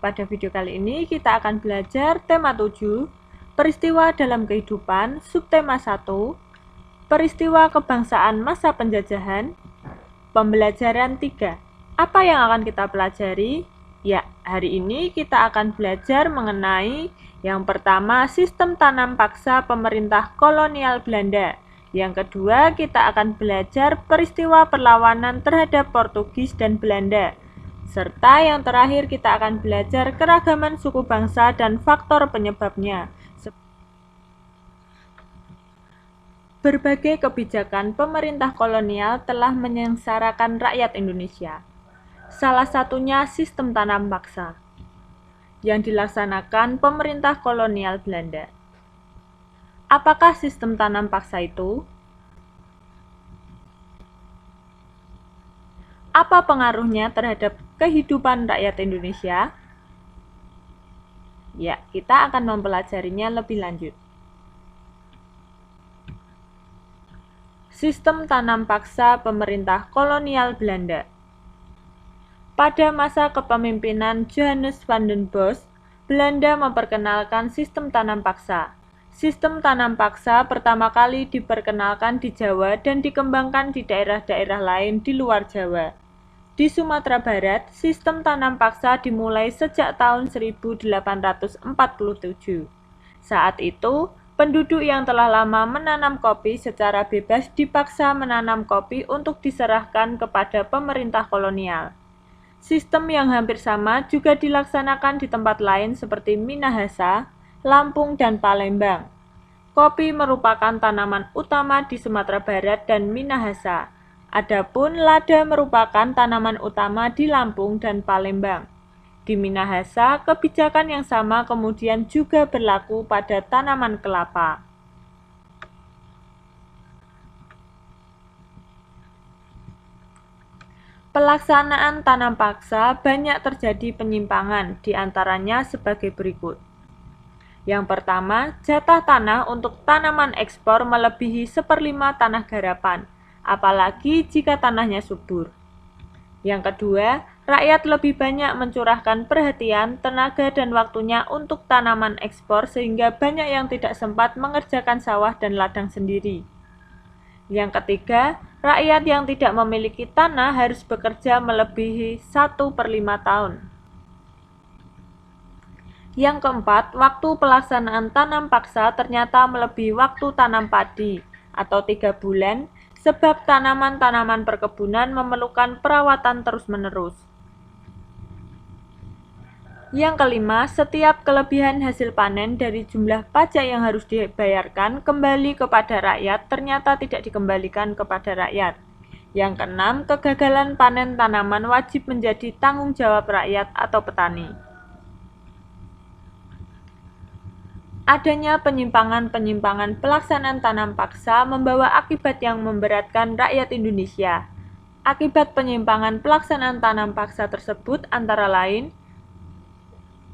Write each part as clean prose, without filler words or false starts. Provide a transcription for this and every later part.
Pada video kali ini kita akan belajar tema 7, peristiwa dalam kehidupan, subtema 1, peristiwa kebangsaan masa penjajahan, pembelajaran 3. Apa yang akan kita pelajari? Ya, hari ini kita akan belajar mengenai yang pertama, sistem tanam paksa pemerintah kolonial Belanda. Yang kedua, kita akan belajar peristiwa perlawanan terhadap Portugis dan Belanda. Serta yang terakhir kita akan belajar keragaman suku bangsa dan faktor penyebabnya. Berbagai kebijakan pemerintah kolonial telah menyengsarakan rakyat Indonesia. Salah satunya sistem tanam paksa yang dilaksanakan pemerintah kolonial Belanda. Apakah sistem tanam paksa itu? Apa pengaruhnya terhadap kehidupan rakyat Indonesia? Ya, kita akan mempelajarinya lebih lanjut. Sistem tanam paksa pemerintah kolonial Belanda. Pada masa kepemimpinan Johannes van den Bosch, Belanda memperkenalkan sistem tanam paksa. Sistem tanam paksa pertama kali diperkenalkan di Jawa dan dikembangkan di daerah-daerah lain di luar Jawa. Di Sumatera Barat, sistem tanam paksa dimulai sejak tahun 1847. Saat itu, penduduk yang telah lama menanam kopi secara bebas dipaksa menanam kopi untuk diserahkan kepada pemerintah kolonial. Sistem yang hampir sama juga dilaksanakan di tempat lain seperti Minahasa, Lampung, dan Palembang. Kopi merupakan tanaman utama di Sumatera Barat dan Minahasa. Adapun lada merupakan tanaman utama di Lampung dan Palembang. Di Minahasa, kebijakan yang sama kemudian juga berlaku pada tanaman kelapa. Pelaksanaan tanam paksa banyak terjadi penyimpangan, di antaranya sebagai berikut. Yang pertama, jatah tanah untuk tanaman ekspor melebihi 1/5 tanah garapan, apalagi jika tanahnya subur. Yang kedua, rakyat lebih banyak mencurahkan perhatian, tenaga, dan waktunya untuk tanaman ekspor sehingga banyak yang tidak sempat mengerjakan sawah dan ladang sendiri. Yang ketiga, rakyat yang tidak memiliki tanah harus bekerja melebihi 1/5 tahun. Yang keempat, waktu pelaksanaan tanam paksa ternyata melebihi waktu tanam padi, atau 3 bulan, sebab tanaman-tanaman perkebunan memerlukan perawatan terus-menerus. Yang kelima, setiap kelebihan hasil panen dari jumlah pajak yang harus dibayarkan kembali kepada rakyat ternyata tidak dikembalikan kepada rakyat. Yang keenam, kegagalan panen tanaman wajib menjadi tanggung jawab rakyat atau petani. Adanya penyimpangan-penyimpangan pelaksanaan tanam paksa membawa akibat yang memberatkan rakyat Indonesia. Akibat penyimpangan pelaksanaan tanam paksa tersebut antara lain,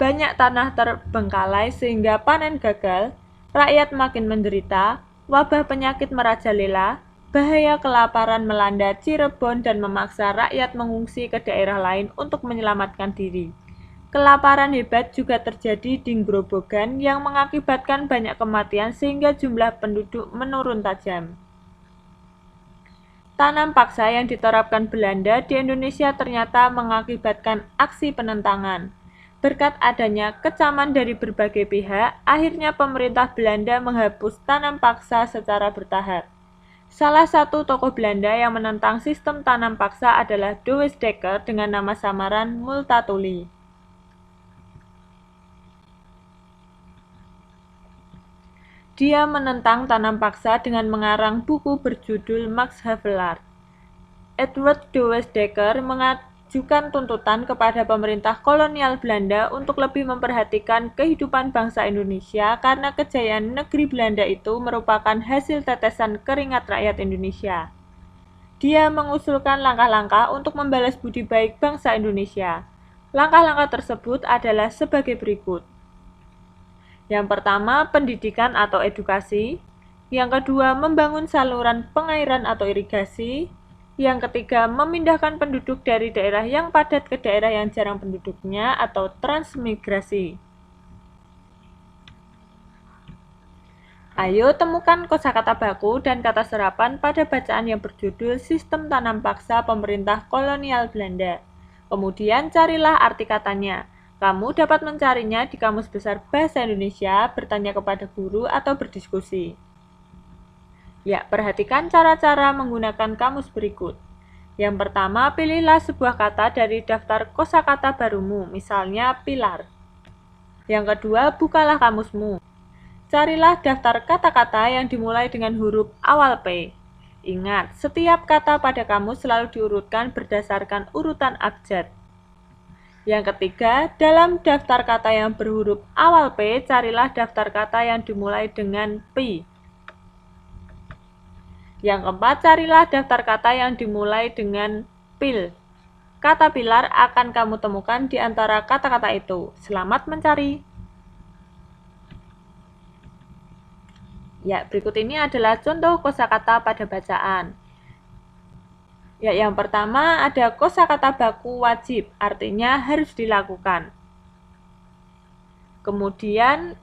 banyak tanah terbengkalai sehingga panen gagal, rakyat makin menderita, wabah penyakit merajalela, bahaya kelaparan melanda Cirebon dan memaksa rakyat mengungsi ke daerah lain untuk menyelamatkan diri. Kelaparan hebat juga terjadi di Grobogan yang mengakibatkan banyak kematian sehingga jumlah penduduk menurun tajam. Tanam paksa yang diterapkan Belanda di Indonesia ternyata mengakibatkan aksi penentangan. Berkat adanya kecaman dari berbagai pihak, akhirnya pemerintah Belanda menghapus tanam paksa secara bertahap. Salah satu tokoh Belanda yang menentang sistem tanam paksa adalah Douwe Dekker dengan nama samaran Multatuli. Dia menentang tanam paksa dengan mengarang buku berjudul Max Havelaar. Edward Douwe Dekker mengajukan tuntutan kepada pemerintah kolonial Belanda untuk lebih memperhatikan kehidupan bangsa Indonesia karena kejayaan negeri Belanda itu merupakan hasil tetesan keringat rakyat Indonesia. Dia mengusulkan langkah-langkah untuk membalas budi baik bangsa Indonesia. Langkah-langkah tersebut adalah sebagai berikut. Yang pertama, pendidikan atau edukasi. Yang kedua, membangun saluran pengairan atau irigasi. Yang ketiga, memindahkan penduduk dari daerah yang padat ke daerah yang jarang penduduknya atau transmigrasi. Ayo temukan kosakata baku dan kata serapan pada bacaan yang berjudul Sistem Tanam Paksa Pemerintah Kolonial Belanda. Kemudian carilah arti katanya. Kamu dapat mencarinya di Kamus Besar Bahasa Indonesia, bertanya kepada guru, atau berdiskusi. Ya, perhatikan cara-cara menggunakan kamus berikut. Yang pertama, pilihlah sebuah kata dari daftar kosakata barumu, misalnya pilar. Yang kedua, bukalah kamusmu. Carilah daftar kata-kata yang dimulai dengan huruf awal P. Ingat, setiap kata pada kamus selalu diurutkan berdasarkan urutan abjad. Yang ketiga, dalam daftar kata yang berhuruf awal P, carilah daftar kata yang dimulai dengan P. Yang keempat, carilah daftar kata yang dimulai dengan pil. Kata pilar akan kamu temukan di antara kata-kata itu. Selamat mencari! Ya, berikut ini adalah contoh kosakata pada bacaan. Ya, yang pertama ada kosakata baku wajib, artinya harus dilakukan. Kemudian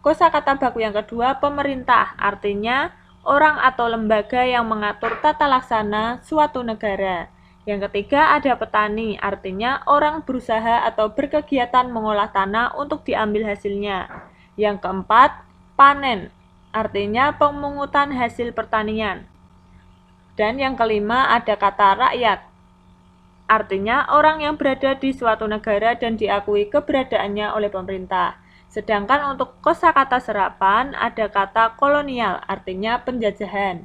kosakata baku yang kedua pemerintah, artinya orang atau lembaga yang mengatur tata laksana suatu negara. Yang ketiga ada petani, artinya orang berusaha atau berkegiatan mengolah tanah untuk diambil hasilnya. Yang keempat, panen, artinya pemungutan hasil pertanian. Dan yang kelima ada kata rakyat, artinya orang yang berada di suatu negara dan diakui keberadaannya oleh pemerintah. Sedangkan untuk kosakata serapan ada kata kolonial, artinya penjajahan.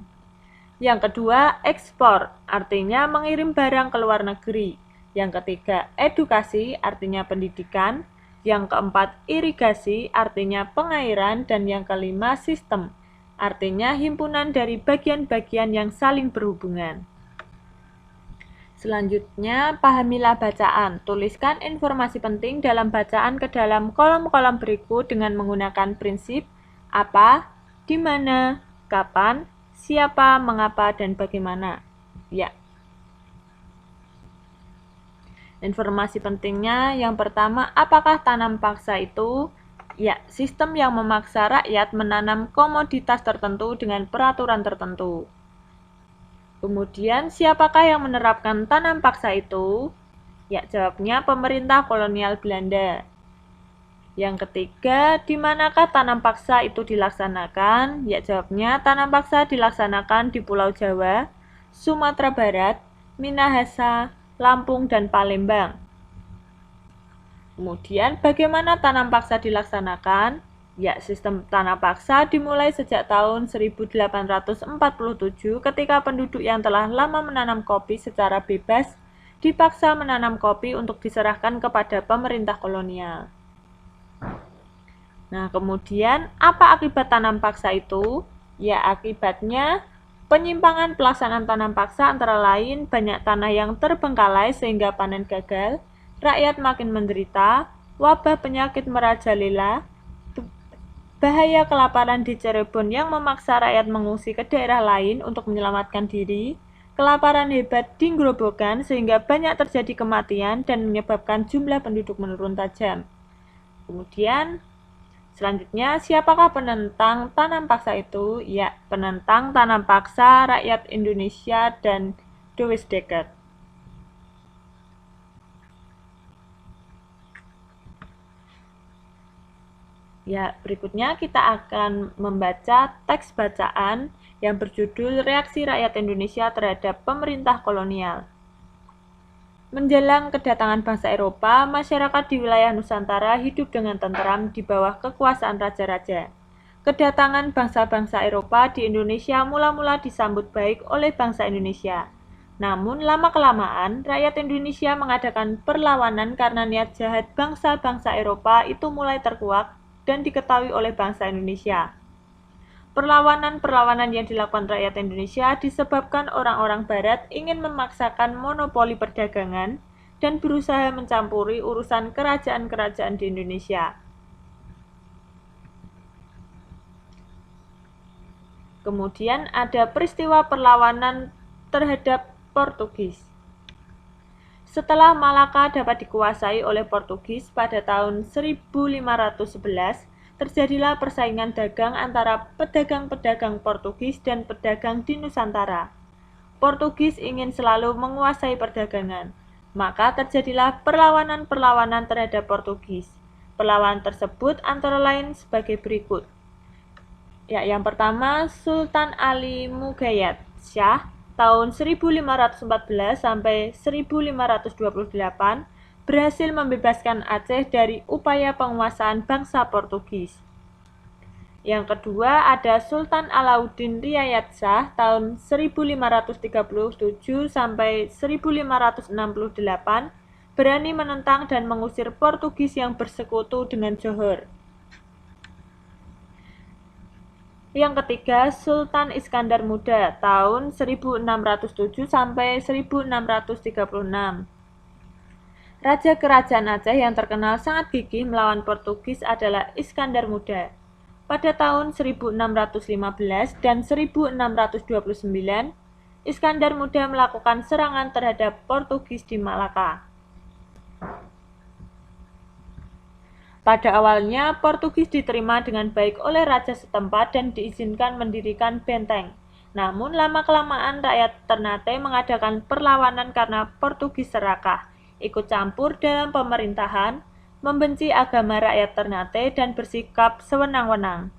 Yang kedua, ekspor, artinya mengirim barang ke luar negeri. Yang ketiga, edukasi, artinya pendidikan. Yang keempat, irigasi, artinya pengairan. Dan yang kelima, sistem, artinya himpunan dari bagian-bagian yang saling berhubungan. Selanjutnya, pahamilah bacaan. Tuliskan informasi penting dalam bacaan ke dalam kolom-kolom berikut dengan menggunakan prinsip apa, di mana, kapan, siapa, mengapa, dan bagaimana. Ya. Informasi pentingnya yang pertama, apakah tanam paksa itu? Ya, sistem yang memaksa rakyat menanam komoditas tertentu dengan peraturan tertentu. Kemudian, siapakah yang menerapkan tanam paksa itu? Ya, jawabnya pemerintah kolonial Belanda. Yang ketiga, di manakah tanam paksa itu dilaksanakan? Ya, jawabnya tanam paksa dilaksanakan di Pulau Jawa, Sumatera Barat, Minahasa, Lampung, dan Palembang. Kemudian, bagaimana tanam paksa dilaksanakan? Ya, sistem tanam paksa dimulai sejak tahun 1847 ketika penduduk yang telah lama menanam kopi secara bebas dipaksa menanam kopi untuk diserahkan kepada pemerintah kolonial. Nah, kemudian apa akibat tanam paksa itu? Ya, akibatnya penyimpangan pelaksanaan tanam paksa antara lain banyak tanah yang terbengkalai sehingga panen gagal, rakyat makin menderita, wabah penyakit merajalela, bahaya kelaparan di Cirebon yang memaksa rakyat mengungsi ke daerah lain untuk menyelamatkan diri, kelaparan hebat di Grobogan sehingga banyak terjadi kematian dan menyebabkan jumlah penduduk menurun tajam. Kemudian, selanjutnya, siapakah penentang tanam paksa itu? Ya, penentang tanam paksa rakyat Indonesia dan Douwe Dekker. Ya, berikutnya kita akan membaca teks bacaan yang berjudul Reaksi Rakyat Indonesia Terhadap Pemerintah Kolonial. Menjelang kedatangan bangsa Eropa, masyarakat di wilayah Nusantara hidup dengan tentram di bawah kekuasaan raja-raja. Kedatangan bangsa-bangsa Eropa di Indonesia mula-mula disambut baik oleh bangsa Indonesia. Namun, lama-kelamaan, rakyat Indonesia mengadakan perlawanan karena niat jahat bangsa-bangsa Eropa itu mulai terkuak dan diketahui oleh bangsa Indonesia. Perlawanan-perlawanan yang dilakukan rakyat Indonesia disebabkan orang-orang Barat ingin memaksakan monopoli perdagangan dan berusaha mencampuri urusan kerajaan-kerajaan di Indonesia. Kemudian ada peristiwa perlawanan terhadap Portugis. Setelah Malaka dapat dikuasai oleh Portugis pada tahun 1511, terjadilah persaingan dagang antara pedagang-pedagang Portugis dan pedagang di Nusantara. Portugis ingin selalu menguasai perdagangan, maka terjadilah perlawanan-perlawanan terhadap Portugis. Perlawanan tersebut antara lain sebagai berikut. Yang pertama, Sultan Ali Mughayat Shah tahun 1514 sampai 1528 berhasil membebaskan Aceh dari upaya penguasaan bangsa Portugis. Yang kedua ada Sultan Alauddin Riayat Shah tahun 1537 sampai 1568 berani menentang dan mengusir Portugis yang bersekutu dengan Johor. Yang ketiga, Sultan Iskandar Muda tahun 1607 sampai 1636. Raja Kerajaan Aceh yang terkenal sangat gigih melawan Portugis adalah Iskandar Muda. Pada tahun 1615 dan 1629, Iskandar Muda melakukan serangan terhadap Portugis di Malaka. Pada awalnya, Portugis diterima dengan baik oleh raja setempat dan diizinkan mendirikan benteng. Namun, lama-kelamaan rakyat Ternate mengadakan perlawanan karena Portugis serakah, ikut campur dalam pemerintahan, membenci agama rakyat Ternate, dan bersikap sewenang-wenang.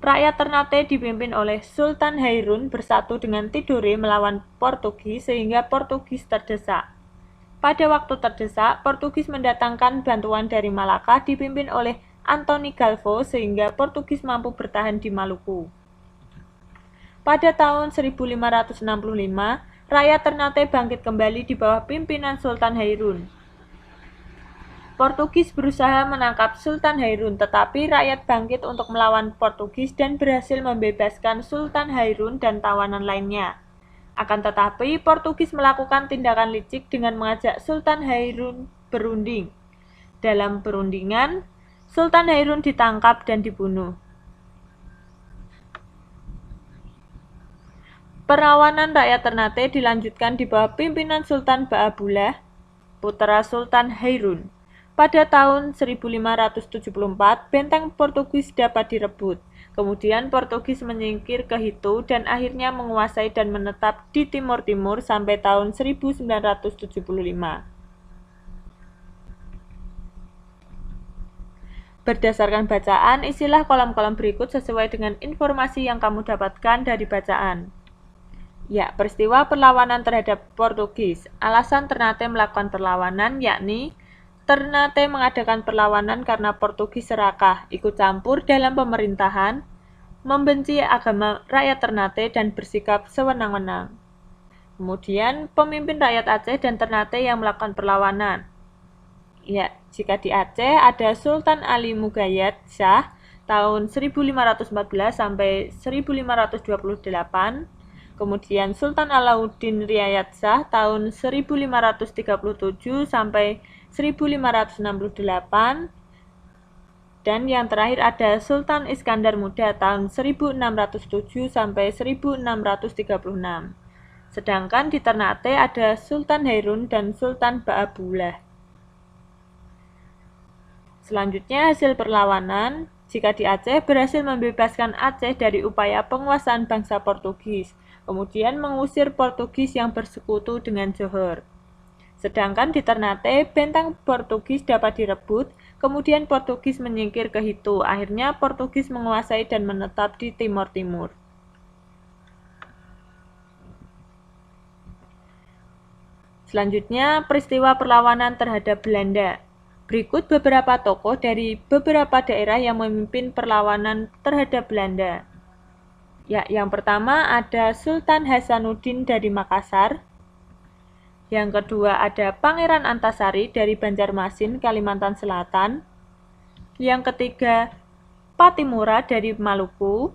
Rakyat Ternate dipimpin oleh Sultan Hairun bersatu dengan Tidore melawan Portugis sehingga Portugis terdesak. Pada waktu terdesak, Portugis mendatangkan bantuan dari Malaka dipimpin oleh Antoni Galvo sehingga Portugis mampu bertahan di Maluku. Pada tahun 1565, rakyat Ternate bangkit kembali di bawah pimpinan Sultan Hairun. Portugis berusaha menangkap Sultan Hairun, tetapi rakyat bangkit untuk melawan Portugis dan berhasil membebaskan Sultan Hairun dan tawanan lainnya. Akan tetapi, Portugis melakukan tindakan licik dengan mengajak Sultan Hairun berunding. Dalam perundingan, Sultan Hairun ditangkap dan dibunuh. Perlawanan rakyat Ternate dilanjutkan di bawah pimpinan Sultan Baabullah, putra Sultan Hairun. Pada tahun 1574, benteng Portugis dapat direbut. Kemudian Portugis menyingkir ke Hitu dan akhirnya menguasai dan menetap di Timur Timur sampai tahun 1975. Berdasarkan bacaan, isilah kolom-kolom berikut sesuai dengan informasi yang kamu dapatkan dari bacaan. Peristiwa perlawanan terhadap Portugis. Alasan Ternate melakukan perlawanan yakni Ternate mengadakan perlawanan karena Portugis serakah, ikut campur dalam pemerintahan, membenci agama rakyat Ternate dan bersikap sewenang-wenang. Kemudian, pemimpin rakyat Aceh dan Ternate yang melakukan perlawanan. Jika di Aceh ada Sultan Ali Mughayat Shah tahun 1514 sampai 1528, kemudian Sultan Alauddin Riayat Shah tahun 1537 sampai 1568, dan yang terakhir ada Sultan Iskandar Muda tahun 1607 sampai 1636. Sedangkan di Ternate ada Sultan Hairun dan Sultan Baabullah. Selanjutnya hasil perlawanan. Jika di Aceh berhasil membebaskan Aceh dari upaya penguasaan bangsa Portugis, kemudian mengusir Portugis yang bersekutu dengan Johor. Sedangkan di Ternate, benteng Portugis dapat direbut, kemudian Portugis menyingkir ke Hitu. Akhirnya Portugis menguasai dan menetap di Timur Timur. Selanjutnya, peristiwa perlawanan terhadap Belanda. Berikut beberapa tokoh dari beberapa daerah yang memimpin perlawanan terhadap Belanda. Yang pertama ada Sultan Hasanuddin dari Makassar. Yang kedua ada Pangeran Antasari dari Banjarmasin, Kalimantan Selatan. Yang ketiga Patimura dari Maluku.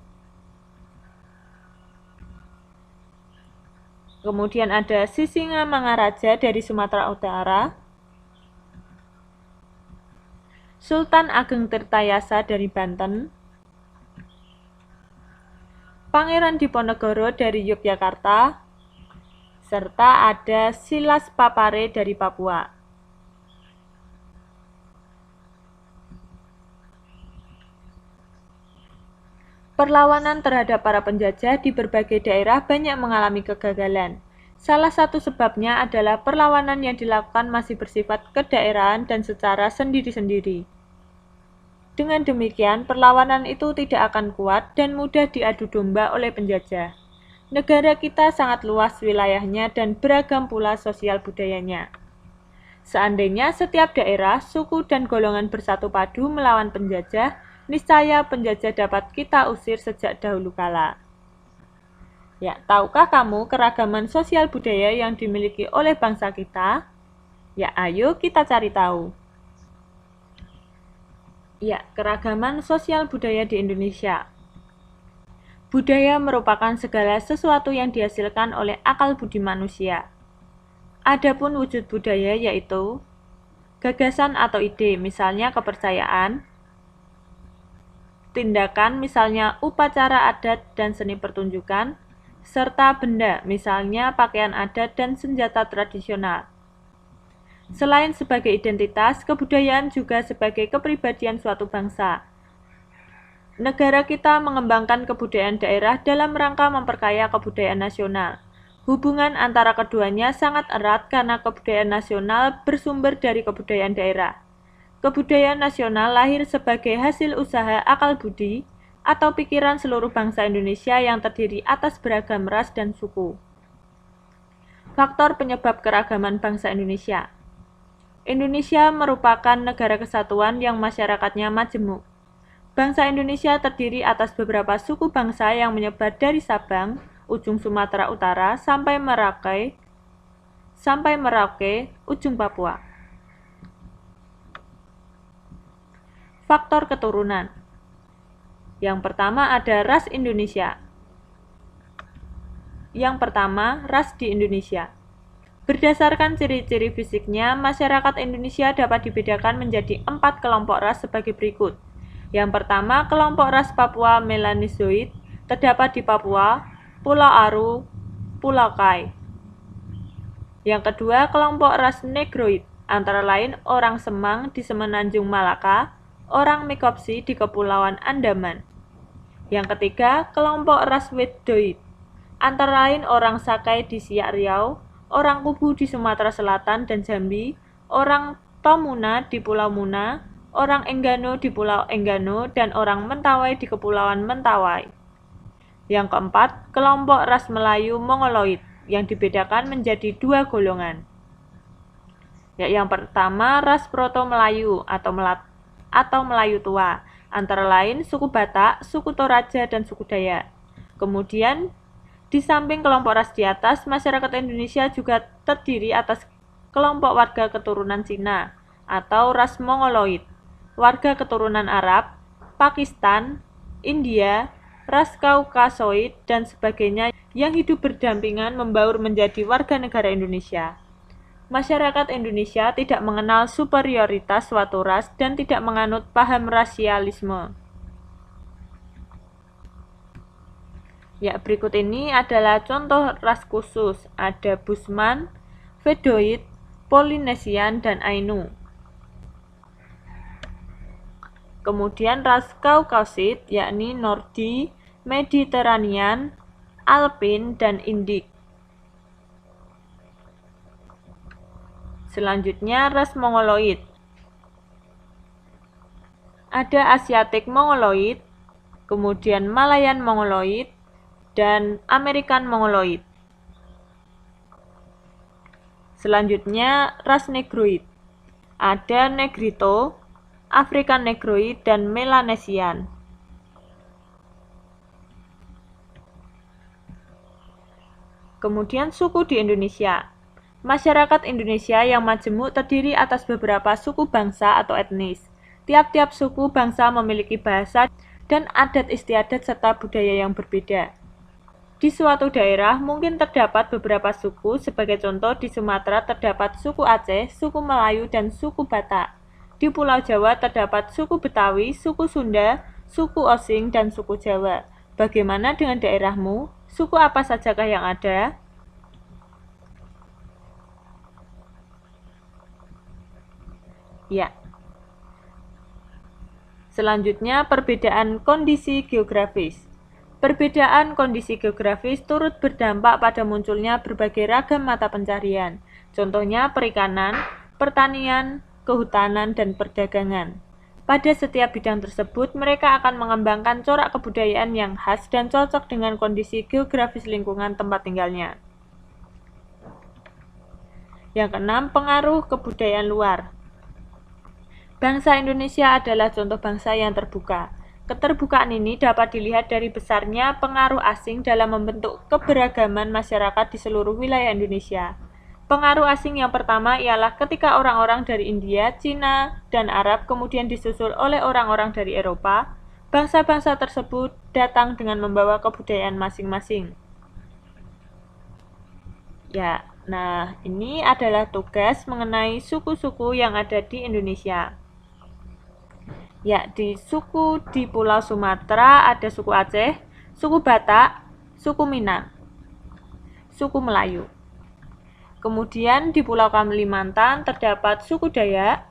Kemudian ada Sisingamangaraja dari Sumatera Utara. Sultan Ageng Tirtayasa dari Banten. Pangeran Diponegoro dari Yogyakarta. serta ada Silas Papare dari Papua. Perlawanan terhadap para penjajah di berbagai daerah banyak mengalami kegagalan. Salah satu sebabnya adalah perlawanan yang dilakukan masih bersifat kedaerahan dan secara sendiri-sendiri. Dengan demikian, perlawanan itu tidak akan kuat dan mudah diadu domba oleh penjajah. Negara kita sangat luas wilayahnya dan beragam pula sosial budayanya. Seandainya setiap daerah, suku, dan golongan bersatu padu melawan penjajah, niscaya penjajah dapat kita usir sejak dahulu kala. Ya, tahukah kamu keragaman sosial budaya yang dimiliki oleh bangsa kita? Ya, ayo kita cari tahu. Ya, keragaman sosial budaya di Indonesia. Budaya merupakan segala sesuatu yang dihasilkan oleh akal budi manusia. Adapun wujud budaya yaitu gagasan atau ide, misalnya kepercayaan, tindakan, misalnya upacara adat dan seni pertunjukan, serta benda, misalnya pakaian adat dan senjata tradisional. Selain sebagai identitas, kebudayaan juga sebagai kepribadian suatu bangsa. Negara kita mengembangkan kebudayaan daerah dalam rangka memperkaya kebudayaan nasional. Hubungan antara keduanya sangat erat karena kebudayaan nasional bersumber dari kebudayaan daerah. Kebudayaan nasional lahir sebagai hasil usaha akal budi atau pikiran seluruh bangsa Indonesia yang terdiri atas beragam ras dan suku. Faktor penyebab keragaman bangsa Indonesia. Indonesia merupakan negara kesatuan yang masyarakatnya majemuk. Bangsa Indonesia terdiri atas beberapa suku bangsa yang menyebar dari Sabang, ujung Sumatera Utara, sampai Merauke, ujung Papua. Faktor keturunan. Yang pertama ada ras Indonesia. Yang pertama, ras di Indonesia. Berdasarkan ciri-ciri fisiknya, masyarakat Indonesia dapat dibedakan menjadi 4 kelompok ras sebagai berikut. Yang pertama, kelompok ras Papua Melanozoid, terdapat di Papua, Pulau Aru, Pulau Kai. Yang kedua, kelompok ras Negroid, antara lain orang Semang di Semenanjung Malaka, orang Mikopsi di Kepulauan Andaman. Yang ketiga, kelompok ras Wedoid, antara lain orang Sakai di Siak Riau, orang Kubu di Sumatera Selatan dan Jambi, orang Tomuna di Pulau Muna, orang Enggano di Pulau Enggano, dan orang Mentawai di Kepulauan Mentawai. Yang keempat, kelompok ras Melayu Mongoloid, yang dibedakan menjadi 2 golongan. Yang pertama, ras Proto-Melayu atau Melayu tua, antara lain suku Batak, suku Toraja, dan suku Dayak. Kemudian, di samping kelompok ras di atas, masyarakat Indonesia juga terdiri atas kelompok warga keturunan Cina atau ras Mongoloid, warga keturunan Arab, Pakistan, India, ras Kaukasoid, dan sebagainya yang hidup berdampingan membaur menjadi warga negara Indonesia. Masyarakat Indonesia tidak mengenal superioritas suatu ras dan tidak menganut paham rasialisme. Ya, berikut ini adalah contoh ras khusus. Ada Busman, Vedoid, Polynesian, dan Ainu. Kemudian ras Kaukasid, yakni Nordi, Mediterranean, Alpin, dan Indik. Selanjutnya ras Mongoloid. Ada Asiatic Mongoloid, kemudian Malayan Mongoloid, dan American Mongoloid. Selanjutnya ras Negroid. Ada Negrito, African Negroid, dan Melanesian. Kemudian suku di Indonesia. Masyarakat Indonesia yang majemuk terdiri atas beberapa suku bangsa atau etnis. Tiap-tiap suku bangsa memiliki bahasa dan adat istiadat serta budaya yang berbeda. Di suatu daerah mungkin terdapat beberapa suku, sebagai contoh di Sumatera terdapat suku Aceh, suku Melayu, dan suku Batak. Di Pulau Jawa terdapat suku Betawi, suku Sunda, suku Osing, dan suku Jawa. Bagaimana dengan daerahmu? Suku apa sajakah yang ada? Ya. Selanjutnya, perbedaan kondisi geografis. Perbedaan kondisi geografis turut berdampak pada munculnya berbagai ragam mata pencarian. Contohnya perikanan, pertanian, kehutanan, dan perdagangan. Pada setiap bidang tersebut, mereka akan mengembangkan corak kebudayaan yang khas dan cocok dengan kondisi geografis lingkungan tempat tinggalnya. Yang keenam, pengaruh kebudayaan luar. Bangsa Indonesia adalah contoh bangsa yang terbuka. Keterbukaan ini dapat dilihat dari besarnya pengaruh asing dalam membentuk keberagaman masyarakat di seluruh wilayah Indonesia. Pengaruh asing yang pertama ialah ketika orang-orang dari India, Cina, dan Arab kemudian disusul oleh orang-orang dari Eropa. Bangsa-bangsa tersebut datang dengan membawa kebudayaan masing-masing. Ya, nah ini adalah tugas mengenai suku-suku yang ada di Indonesia. Ya, di Pulau Sumatera ada suku Aceh, suku Batak, suku Minang, suku Melayu. Kemudian di Pulau Kalimantan terdapat suku Dayak.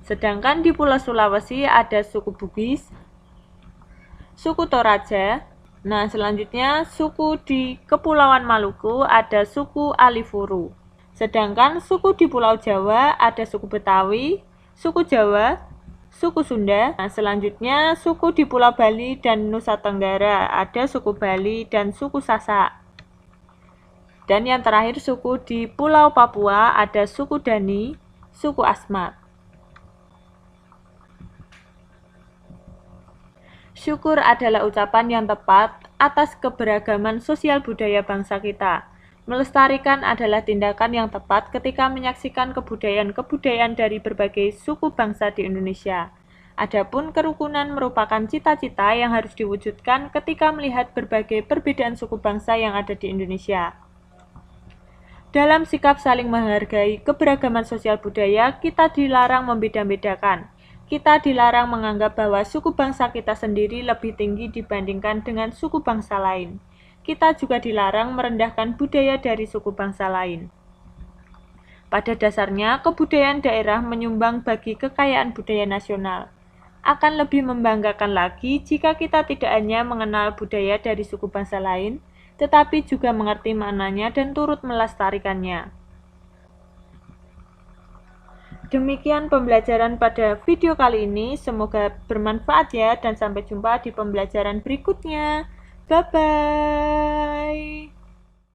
Sedangkan di Pulau Sulawesi ada suku Bugis, suku Toraja. Nah, selanjutnya suku di Kepulauan Maluku ada suku Alifuru. Sedangkan suku di Pulau Jawa ada suku Betawi, suku Jawa, suku Sunda. Nah, selanjutnya suku di Pulau Bali dan Nusa Tenggara ada suku Bali dan suku Sasak. Dan yang terakhir suku di Pulau Papua ada suku Dani, suku Asmat. Syukur adalah ucapan yang tepat atas keberagaman sosial budaya bangsa kita. Melestarikan adalah tindakan yang tepat ketika menyaksikan kebudayaan-kebudayaan dari berbagai suku bangsa di Indonesia. Adapun kerukunan merupakan cita-cita yang harus diwujudkan ketika melihat berbagai perbedaan suku bangsa yang ada di Indonesia. Dalam sikap saling menghargai keberagaman sosial budaya, kita dilarang membeda-bedakan. Kita dilarang menganggap bahwa suku bangsa kita sendiri lebih tinggi dibandingkan dengan suku bangsa lain. Kita juga dilarang merendahkan budaya dari suku bangsa lain. Pada dasarnya, kebudayaan daerah menyumbang bagi kekayaan budaya nasional. Akan lebih membanggakan lagi jika kita tidak hanya mengenal budaya dari suku bangsa lain, tetapi juga mengerti maknanya dan turut melestarikannya. Demikian pembelajaran pada video kali ini, semoga bermanfaat ya, dan sampai jumpa di pembelajaran berikutnya. Bye-bye.